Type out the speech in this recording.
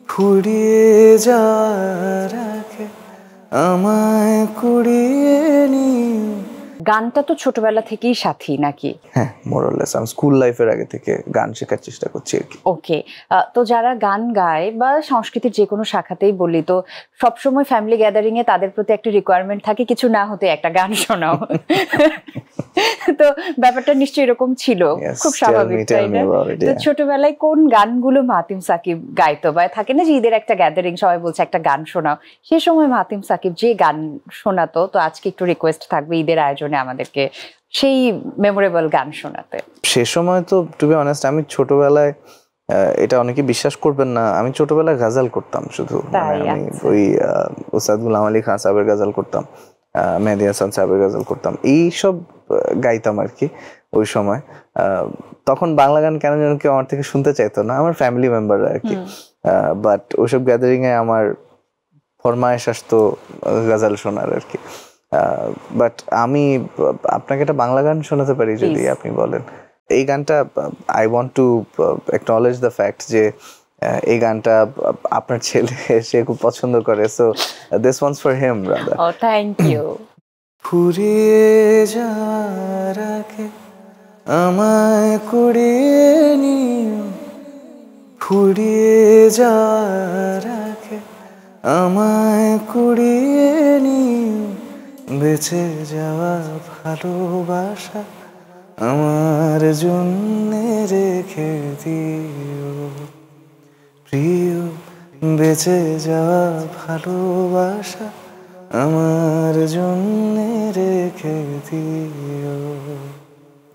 ফুরিয়ে যাওয়ার আগে আমায় কুড়িয়ে নিও। গানটা তো ছোটবেলা থেকেই সাথী নাকি? হ্যাঁ, মোরলেস আমি স্কুল লাইফের আগে থেকে গান শেখার চেষ্টা করছি আর কি। ওকে, তো যারা গান গায় বা সংস্কৃতির যে কোনো শাখাতেই বলি, তো সবসময় ফ্যামিলি গ্যাদারিং এ তাদের প্রতি একটা রিকোয়ারমেন্ট থাকে কিছু না হতে একটা গান শোনাও। তো ব্যাপারটা নিশ্চয়ই এরকম ছিল, খুব স্বাভাবিক তাই না? তো ছোটবেলায় কোন গানগুলো মাতিম সাকিব গাইতো, বা থাকে না যে ঈদের একটা গ্যাদারিং সবাই বলছে একটা গান শোনাও, সে সময় মাতিম সাকিব যে গান শোনাতো, তো আজকে একটু রিকোয়েস্ট থাকবে ঈদের আয়োজনে আমাদেরকে সেই মেমোরেবল গান শোনাতে। সে সময় তো টু বি অনেস্ট আমি ছোটবেলায়, এটা অনেকে বিশ্বাস করবেন না, আমি ছোটবেলায় গাজাল করতাম শুধু। মানে আমি ওই ওস্তাদ গোলাম আলী খান সাহেবের গাজাল করতাম, মেহেদী হাসান সাহেবের গাজাল করতাম, এইসব গাইতাম আর কি ওই সময়। তখন বাংলা গান কেন যেন কেউ আমার থেকে শুনতে চাইতো না, আমার ফ্যামিলি মেম্বাররা আর কি। বাট ওইসব গ্যাদারিং এ আমার ফরমায়েশ আসতো গাজাল শোনার আর কি। বাট আমি আপনাকে একটা বাংলা গান শোনাতে পারি যদি আপনি বলেন। এই গানটা I want to acknowledge the fact যে এই গানটা আপনার ছেলে সে খুব পছন্দ করে, so this once for him rather. ও থ্যাংক ইউ। ফুরিয়ে যাওয়ার আগে আমায় কুড়িয়ে নিও, ফুরিয়ে যাওয়ার আগে আমায় কুড়িয়ে নিও, বেঁচে যাওয়া ভালোবাসা আমার জন্যে রেখে দিও। প্রিয়, বেঁচে যাওয়া ভালোবাসা আমার জন্যে রেখে দিও।